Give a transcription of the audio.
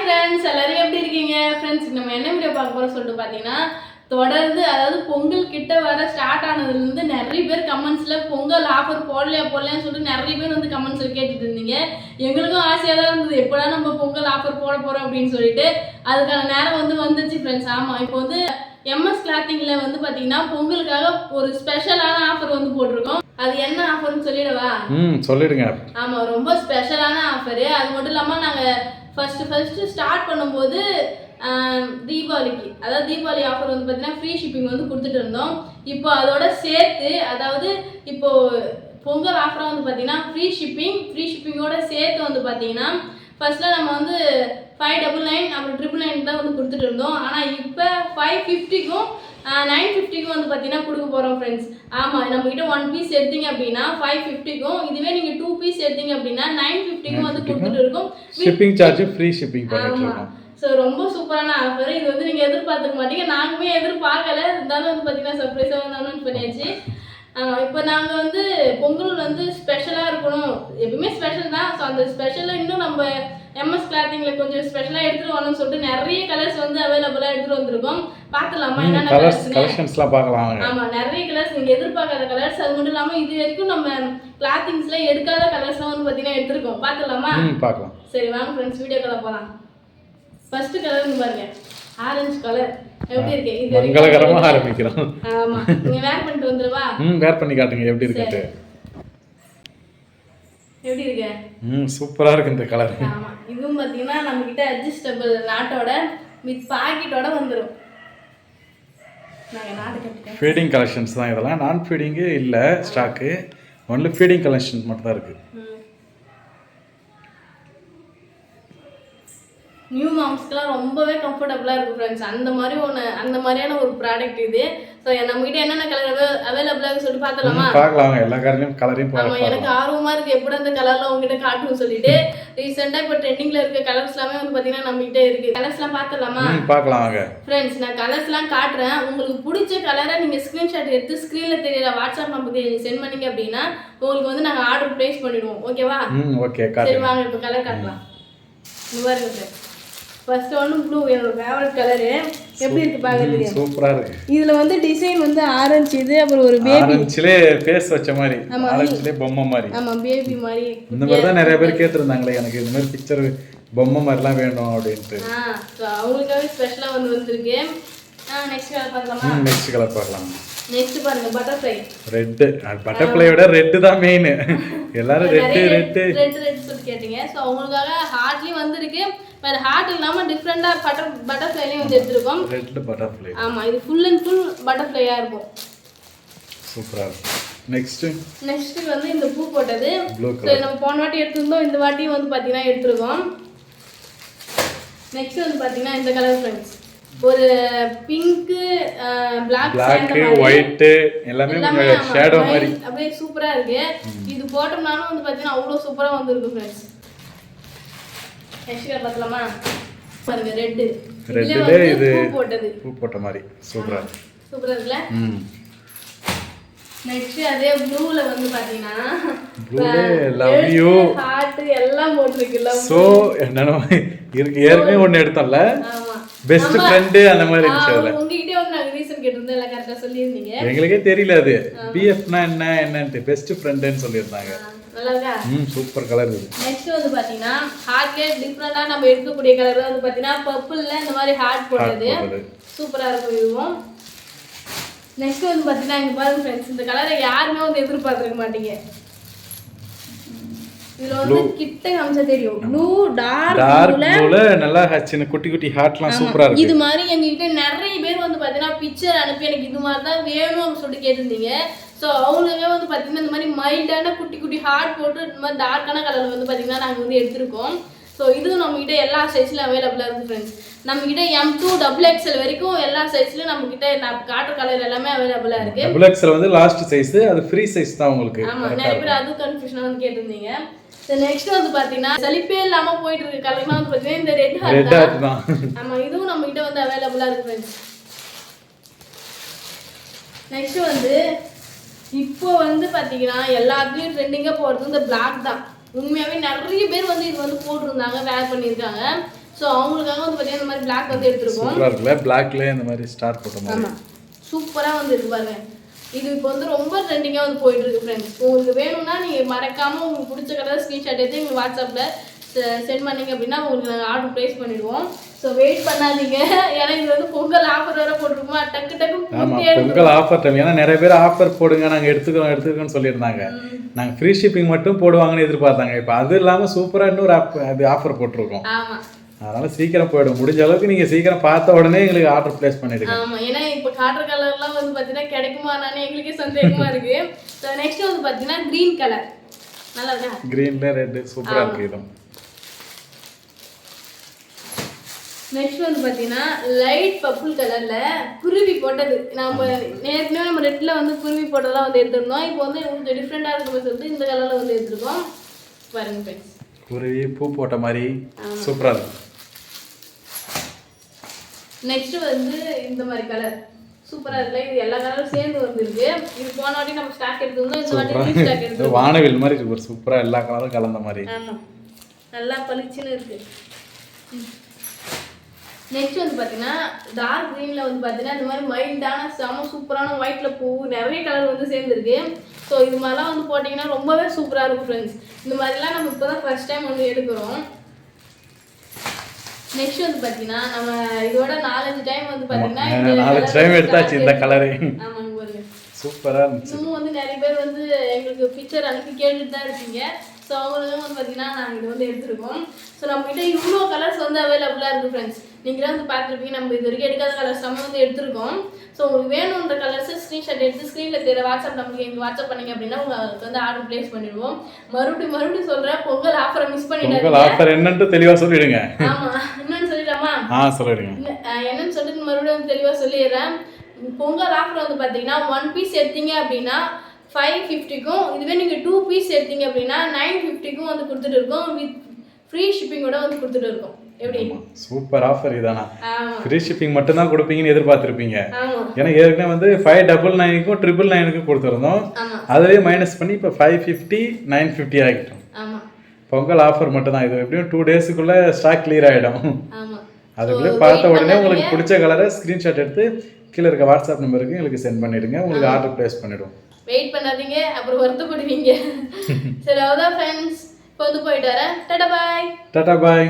Friends எல்லாரும் எப்படி இருக்கீங்க ஃப்ரெண்ட்ஸ்? நம்ம என்ன வீடியோ பார்க்க போறோம் சொல்லிட்டு பார்த்தீங்கன்னா, தொடர்ந்து அதாவது பொங்கல் கிட்ட வர ஸ்டார்ட் ஆனதுலேருந்து நிறைய பேர் கமெண்ட்ஸ்ல பொங்கல் ஆஃபர் போடலையான்னு சொல்லிட்டு நிறைய பேர் வந்து கமெண்ட்ஸ்ல கேட்டுட்டு இருந்தீங்க. எங்களுக்கும் ஆசையாக தான் இருந்தது, எப்படா நம்ம பொங்கல் ஆஃபர் போட போறோம் அப்படின்னு சொல்லிட்டு. அதுக்கான நேரம் வந்து வந்துச்சு ஃப்ரெண்ட்ஸ். ஆமாம், இப்போ வந்து எம்எஸ் கிளாத்திங்ல வந்து பார்த்தீங்கன்னா பொங்கலுக்காக ஒரு ஸ்பெஷலான ஆஃபர் வந்து போட்டிருக்கோம். அது என்ன ஆஃபர்னு சொல்லிடவா? சொல்லிடுங்க. ஆமாம், ரொம்ப ஸ்பெஷலான ஆஃபரு. அது மட்டும் இல்லாமல் நாங்கள் ஃபர்ஸ்ட் ஸ்டார்ட் பண்ணும்போது தீபாவளிக்கு, அதாவது தீபாவளி ஆஃபர் வந்து பார்த்தீங்கன்னா ஃப்ரீ ஷிப்பிங் வந்து கொடுத்துட்டு இருந்தோம். இப்போ அதோட சேர்த்து, அதாவது இப்போ பொங்கல் ஆஃபராக வந்து பார்த்தீங்கன்னா ஃப்ரீ ஷிப்பிங்கோட சேர்த்து வந்து பார்த்தீங்கன்னா ஃபர்ஸ்ட்டில் நம்ம வந்து 599 அப்புறம் 999 தான் வந்து கொடுத்துட்டு இருந்தோம். ஆனால் இப்போ 550க்கும் 950க்கும் வந்து பார்த்தீங்கன்னா கொடுக்க போகிறோம் ஃப்ரெண்ட்ஸ். ஆமாம், நம்மகிட்ட 1 பீஸ் எடுத்தீங்க அப்படின்னா 550க்கும், இதுவே நீங்கள் 2 பீஸ் எடுத்தீங்க அப்படின்னா 950க்கும் வந்து கொடுத்துட்டு இருக்கோம். ஷிப்பிங் சார்ஜ் ஃப்ரீ ஷிப்பிங் பண்ணிட்டு இருக்கோம். ஸோ ரொம்ப சூப்பரான ஆஃபர். இது வந்து நீங்கள் எதிர்பார்த்துக்க மாட்டீங்க, நாங்களுமே எதிர்பார்க்கல. இருந்தாலும் வந்து பார்த்தீங்கன்னா சர்ப்ரைஸாக வந்து அனௌன்ஸ் பண்ணியாச்சு. இப்போ நாங்கள் வந்து பொங்கல் வந்து ஸ்பெஷலாக இருக்கணும், எப்பவுமே ஸ்பெஷல் தான். ஸோ அந்த ஸ்பெஷலாக இன்னும் நம்ம எம்எஸ் கிளாத்திங்கில் கொஞ்சம் ஸ்பெஷலாக எடுத்துகிட்டு வரணும்னு சொல்லிட்டு நிறைய கலர்ஸ் வந்து அவைலபிளாக எடுத்துகிட்டு வந்திருக்கோம். பார்த்துலாமா என்னென்ன கலெக்ஷன்ஸ்லாம் பார்க்கலாம். ஆமாம், நிறைய கலர்ஸ், நீங்கள் எதிர்பார்க்காத கலர்ஸ். அது மட்டும் இல்லாமல் இது வரைக்கும் நம்ம கிளாத்திங்ஸ்ல எடுக்காத கலர்ஸ்லாம் வந்து பார்த்தீங்கன்னா எடுத்துருக்கோம். பார்த்துலாமா? பார்க்கலாம். சரி வாங்க ஃப்ரெண்ட்ஸ், வீடியோக்குள்ள போகலாம். ஃபர்ஸ்ட் கலர் பாருங்க, ஆரஞ்சு கலர். எப்படி இருக்கு? இது மங்களகரமா ஆரம்பிக்கிறோம். ஆமா, நீங்க வேர் பண்ணிட்டு வந்துருவா. வேர் பண்ணி காட்டுங்க எப்படி இருக்குன்னு. எப்படி இருக்கு? சூப்பரா இருக்கு இந்த கலர். ஆமா, இதுவும் பாத்தீங்கன்னா நம்ம கிட்ட அட்ஜஸ்டபிள் நாட்டோட வித் பாக்கெட்டோட வந்துரும். நாங்க நாட் கட்டிட்டோம். ஃபீடிங் கலெக்ஷன்ஸ் தான் இதெல்லாம். நான் ஃபீடிங் இல்ல ஸ்டாக், ஒன்லி ஃபீடிங் கலெக்ஷன் மட்டும் தான் இருக்கு. நியூ மாம்ஸ்க்குலாம் ரொம்பவே கம்ஃபர்டபுளாக இருக்கும் ஃப்ரெண்ட்ஸ். அந்த மாதிரியான ஒரு ப்ராடக்ட் இது. ஸோ நம்மகிட்ட என்னென்ன கலர் அவைலபிளாக சொல்லிட்டு பார்த்தலாமா? பார்க்கலாம், எல்லா கலரையும் ஆமாம், எனக்கு ஆர்வமாக இருக்குது எப்படி அந்த கலர்லாம் உங்ககிட்ட காட்டுன்னு சொல்லிட்டு. ரீசெண்டாக இப்போ ட்ரெண்டிங்கில் இருக்க கலர்ஸ் எல்லாமே வந்து பார்த்தீங்கன்னா நம்மகிட்ட இருக்குது. கலர்ஸ்லாம் பார்த்தலாமா? பார்க்கலாம் வாங்க ஃப்ரெண்ட்ஸ். நான் கலர்ஸ்லாம் காட்டுறேன், உங்களுக்கு பிடிச்ச கலரை நீங்கள் ஸ்க்ரீன்ஷாட் எடுத்து ஸ்க்ரீனில் தெரியற வாட்ஸ்அப் நம்பருக்கு சென்ட் பண்ணிங்க அப்படின்னா உங்களுக்கு வந்து நாங்கள் ஆர்டர் ப்ளேஸ் பண்ணிடுவோம். ஓகேவா? ஓகே. சரி வாங்க இப்போ கலர் காட்டலாம். இந்த மாதிரி இருக்கு. ஃபர்ஸ்ட் ஒன்று ப்ளூ, என்னோட ஃபேவரட் கலரு. எப்படி இருக்கு பாக்கிறதுக்கு? சூப்பரா இருக்கு. இதுல வந்து டிசைன் வந்து ஆரஞ்சு, இது அப்புறம் ஒரு பேபி ஆரஞ்சுலே ஃபேஸ் வச்ச மாதிரி, ஆரஞ்சுலே பொம்மை மாதிரி. ஆமா, பேபி மாதிரி. இந்த மாதிரி தான் நிறைய பேர் கேட்டிருந்தாங்களே, எனக்கு இந்த மாதிரி பிக்சர் பொம்மை மாதிரிலாம் வேணும் அப்படின்ட்டு. ஸோ அவங்களுக்காக ஸ்பெஷலா வந்து வந்திருக்கு. நெக்ஸ்ட் கலர் பார்க்கலாமா? நெக்ஸ்ட் கலர் பார்க்கலாம். நெக்ஸ்ட் பாருங்க, பட்டர்ஃப்ளை. ரெட். பட்டர்ஃப்ளையோட ரெட் தான் மெயின். எல்லாரும் ரெட் சொல்லி கேட்டீங்க. ஸோ அவங்களுக்காக ஹார்ட்லயும் வந்திருக்கு. பட் ஹார்ட் இல்லாம டிஃப்ரெண்டா பட்டர்ஃப்ளைலயும் வந்து எடுத்துருக்கோம். Red butterfly. ஆமா, இது ஃபுல் அண்ட் ஃபுல் பட்டர்ஃப்ளையா இருக்கும். சூப்பரா இருக்கு. நெக்ஸ்ட் வந்து இந்த பூ போட்டது. ஸோ நம்ம போன வாட்டி எடுத்திருந்தோம், இந்த வாட்டியும் வந்து பாத்தீங்கன்னா எடுத்துருக்கோம். நெக்ஸ்ட் வந்து பாத்தீங்கன்னா இந்த கலர் ஃப்ரெண்ட்ஸ், ஒரு பிங்க், பிளாக், ஒயிட் எல்லாமே ஷேடோ மாதிரி அப்படியே சூப்பரா இருக்கு. இது போட்டோம்னாலும் வந்து பாத்தீங்கன்னா அவ்வளவு சூப்பரா வந்திருக்கு ஃப்ரெண்ட்ஸ். நெக்ஸ்ட் கலர் பார்க்கலாமா? பாருங்க, ரெட்ல இது பூ போட்ட மாதிரி சூப்பரா இருக்குல்ல? நெக்ஸ்ட் அதே ப்ளூல வந்து பாத்தீங்கன்னா லவ் யூ ஹார்ட் எல்லாம் போட்டுருக்குல்ல. சோ என்னன்னா ஏற்கனவே ஒன்னு எடுத்தோம்ல, பெஸ்ட் ஃப்ரெண்ட் அந்த மாதிரி இருந்துச்சு. உங்ககிட்ட வந்து நான் ரீசன் கேட்டிருந்தேன், எல்லாம் கரெக்டா சொல்லியிருந்தீங்க. எங்களுக்கே தெரியல அது பிஎஃப்னா என்னன்னு, பெஸ்ட் ஃப்ரெண்ட்னு சொல்லியிருந்தாங்க. நல்லா இருக்கா? சூப்பர் கலர் இது. நெக்ஸ்ட் வந்து பாத்தீங்கன்னா ஹார்ட்ல டிஃபரண்டா நம்ம எடுக்கக்கூடிய கலர் வந்து பாத்தீங்கன்னா பர்பிள்ல இந்த மாதிரி ஹார்ட் போட்டது சூப்பரா இருக்கும் இதுவும். நெக்ஸ்ட் வந்து பாத்தீங்கன்னா இங்க பாருங்க ஃப்ரெண்ட்ஸ், இந்த கலரை யாருமே வந்து எதிர்பார்த்திருக்க மாட்டீங்க. இதுல வந்து கிட்ட காமிச்சா தெரியும், ப்ளூ டார்க் ப்ளூல நல்லா சின்ன குட்டி குட்டி ஹார்ட்லாம் சூப்பரா இருக்கு. இது மாதிரி எங்ககிட்ட நிறைய பேர் வந்து பாத்தீங்கன்னா பிக்சர் அனுப்பி எனக்கு இது மாதிரி தான் வேணும் அப்படின்னு சொல்லிட்டு கேட்டிருந்தீங்க. ஸோ அவங்களுமே வந்து பார்த்தீங்கன்னா இந்த மாதிரி மைல்டான குட்டி குட்டி ஹார்ட் போட்டு இந்த மாதிரி டார்க்கான கலர் வந்து பார்த்தீங்கன்னா நாங்கள் வந்து எடுத்திருக்கோம். ஸோ இதுவும் நம்மகிட்ட எல்லா சைஸ்லையும் அவைலபிளாக இருக்குது ஃப்ரெண்ட்ஸ். நம்மகிட்ட M2 XXL வரைக்கும் எல்லா சைஸ்லையும் நம்மகிட்ட நான் காட்டுற கலர் எல்லாமே அவைலபிளாக இருக்குது. XXL வந்து லாஸ்ட் சைஸ், அது ஃப்ரீ சைஸ் தான் உங்களுக்கு. ஆமாம், நிறைய பேர் அதுவும் கன்ஃபியூஷனாக வந்து கேட்டிருந்தீங்க. ஸோ நெக்ஸ்ட் வந்து பார்த்தீங்கன்னா சலிப்பே இல்லாமல் போயிட்டு இருக்க கலர்லாம் வந்து பார்த்தீங்கன்னா இந்த ரெட் ஹார்ட் தான். ஆமாம், இதுவும் நம்மகிட்ட வந்து அவைலபிளாக இருக்குது ஃப்ரெண்ட்ஸ். நெக்ஸ்ட் வந்து இப்போ வந்து பார்த்தீங்கன்னா எல்லாத்துலேயும் ட்ரெண்டிங்காக போகிறது இந்த பிளாக் தான். உண்மையாகவே நிறைய பேர் வந்து இது வந்து போட்டிருந்தாங்க, வேர் பண்ணியிருக்காங்க. ஸோ அவங்களுக்காக வந்து பார்த்தீங்கன்னா இந்த மாதிரி பிளாக் வந்து எடுத்துருக்கோம். சூப்பராக இருக்குல்ல, பிளாக்ல இந்த மாதிரி ஸ்டார் போட்ட மாதிரி. ஆமாம், சூப்பராக வந்து இருக்கு பாருங்க. இது இப்போ வந்து ரொம்ப ட்ரெண்டிங்காக வந்து போயிட்டு இருக்கு ஃப்ரெண்ட்ஸ். உங்களுக்கு வேணும்னா நீங்கள் மறக்காமல் உங்களுக்கு பிடிச்ச கலர் ஸ்க்ரீன்ஷாட் எடுத்து எங்களுக்கு வாட்ஸ்அப்பில் சென்ட் பண்ணீங்க அப்படின்னா உங்களுக்கு நாங்கள் ஆர்டர் ப்ளேஸ் பண்ணிடுவோம். ஸோ வெயிட் பண்ணாதீங்க, ஏன்னா இது வந்து பொங்கல் ஆஃபர் வேறு போட்டிருக்குமா, டக்கு டக்கு. ஆமாம், பொங்கல் ஆஃபர் டைம். ஏன்னா நிறைய பேர் ஆஃபர் போடுங்க, நாங்கள் எடுத்துக்கிறோம்னு சொல்லியிருந்தாங்க. நாங்கள் ஃப்ரீ ஷிப்பிங் மட்டும் போடுவாங்கன்னு எதிர்பார்த்தாங்க. இப்போ அது இல்லாமல் சூப்பராக இன்னொரு அது ஆஃபர் போட்டிருக்கோம். ஆமாம், அதனால சீக்கிரம் போயிடும். முடிஞ்ச அளவுக்கு நீங்கள் சீக்கிரம் பார்த்த உடனே எங்களுக்கு ஆர்டர் ப்ளேஸ் பண்ணிடுங்க. ஆமாம், ஏன்னா இப்போ காட்டுற கலர்லாம் வந்து பார்த்தீங்கன்னா கிடைக்குமானானே எங்களுக்கே சந்தேகமாக இருக்குது. ஸோ நெக்ஸ்ட் வந்து பார்த்தீங்கன்னா க்ரீன் கலர் நல்லா இருக்கா, க்ரீன்ல ரெட் சூப்பராக இருக்குது. இதுவும் நெக்ஸ்ட் வந்து பார்த்தீங்கன்னா லைட் பர்பிள் கலரில் குருவி போட்டது. நம்ம ஏற்கனவே நம்ம ரெட்டில் வந்து குருவி போட்டதெல்லாம் வந்து எடுத்துருந்தோம். இப்போ வந்து கொஞ்சம் டிஃப்ரெண்ட்டாக இருக்குன்னு சொல்லிட்டு இந்த கலரில் வந்து எடுத்துருக்கோம். பாருங்க ஃப்ரெண்ட்ஸ், குருவி பூ போட்ட மாதிரி சூப்பராக இருக்கும். நெக்ஸ்ட் வந்து இந்த மாதிரி கலர் சூப்பராக இருக்குல்ல, இது எல்லா கலரும் சேர்ந்து வந்துருக்கு. இது போன வாட்டி நம்ம ஸ்டாக் எடுத்துருந்தோம், இந்த வாட்டி நியூ ஸ்டாக் எடுத்துருக்கோம். வானவில் மாதிரி இருக்கு, சூப்பராக எல்லா கலரும் கலந்த மாதிரி. ஆமாம், நல்லா பளிச்சுன்னு இருக்கு. நெக்ஸ்ட் வந்து பார்த்தீங்கன்னா டார்க் க்ரீனில் வந்து பார்த்தீங்கன்னா இந்த மாதிரி மைல்டான செம சூப்பரான ஒயிட்டில் பூ நிறைய கலர் வந்து சேர்ந்துருக்கு. ஸோ இது மாதிரிலாம் வந்து போட்டிங்கன்னா ரொம்பவே சூப்பராக இருக்கும் ஃப்ரெண்ட்ஸ். இந்த மாதிரிலாம் நம்ம இப்போ தான் ஃபர்ஸ்ட் டைம் வந்து எடுக்கிறோம். நெக்ஸ்ட் வந்து பார்த்தீங்கன்னா நம்ம இதோட 4-5 டைம் வந்து பார்த்தீங்கன்னா 4 டைம் எடுத்தாச்சு இந்த கலரு. ஆமாங்க பாருங்க, சூப்பராக இருந்துச்சு. இன்னும் வந்து நிறைய பேர் வந்து எங்களுக்கு பிக்சர் அனுப்பி கேட்டுட்டு தான் இருக்கீங்க. ஸோ அவங்களுக்கும் வந்து பார்த்தீங்கன்னா நாங்கள் இது வந்து எடுத்துருக்கோம். ஸோ நம்மகிட்ட இவ்வளோ கலர்ஸ் வந்து அவைலபிளாக இருக்குது ஃப்ரெண்ட்ஸ். நீங்களே வந்து பார்த்துருப்பீங்க, நம்ம இது வரைக்கும் எடுக்காத கலர்ஸ் நம்ம வந்து எடுத்துருக்கோம். ஸோ உங்களுக்கு வேணுன்ற கலர்ஸை ஸ்க்ரீன்ஷாட் எடுத்து ஸ்க்ரீனில் தெரிய வாட்ஸ்அப் நம்பருக்கு எங்களுக்கு வாட்ஸ்அப் பண்ணிங்க அப்படின்னா உங்களுக்கு வந்து ஆர்டர் ப்ளேஸ் பண்ணிடுவோம். மறுபடியும் சொல்கிறேன், பொங்கல் ஆஃபரை மிஸ் பண்ணிடாதீங்க. பொங்கல் ஆஃபர் என்னன்னு தெளிவாக சொல்லிடுங்க. ஆமாம், என்னன்னு சொல்லிடலாமா? சொல்லிடுங்க. என்னன்னு சொல்லிட்டு மறுபடியும் தெளிவாக சொல்லிடுறேன். பொங்கல் ஆஃபர் வந்து பார்த்தீங்கன்னா 1 பீஸ் எடுத்தீங்க அப்படின்னா 550க்கும், இதுவே நீங்கள் 2 பீஸ் எடுத்தீங்க அப்படின்னா 950க்கும் வந்து கொடுத்துட்டு இருக்கோம். வித் ஃப்ரீ ஷிப்பிங்கோட வந்து கொடுத்துட்டு இருக்கோம். எப்படி சூப்பர் ஆஃபர் இதானா? ஃப்ரீ ஷிப்பிங் மட்டும் தான் கொடுப்பீங்கன்னு எதிர்பார்த்துருப்பீங்க. ஏன்னா ஏற்கனவே வந்து 599க்கும் 999க்கும் கொடுத்துருந்தோம். அதுவே மைனஸ் பண்ணி இப்போ 550 950 ஆகிட்டோம். பொங்கல் ஆஃபர் மட்டும் தான். இது எப்படியும் 2 டேஸுக்குள்ள ஸ்டாக் கிளியர் ஆகிடும். அதுக்குள்ளே பார்த்த உடனே உங்களுக்கு பிடிச்ச கலரை ஸ்க்ரீன்ஷாட் எடுத்து கீழே இருக்க வாட்ஸ்அப் நம்பருக்கு எங்களுக்கு சென்ட் பண்ணிடுங்க. உங்களுக்கு ஆர்டர் ப்ளேஸ் பண்ணிடுவோம். வெயிட் பண்ணாதீங்க, அப்புறம் வருத்தப்படுவீங்க. சரி, அவ்வளோதான் ஃப்ரெண்ட்ஸ், இப்போ வந்து போயிட்டு வரேன். டாடா பாய். டாடா பாய்.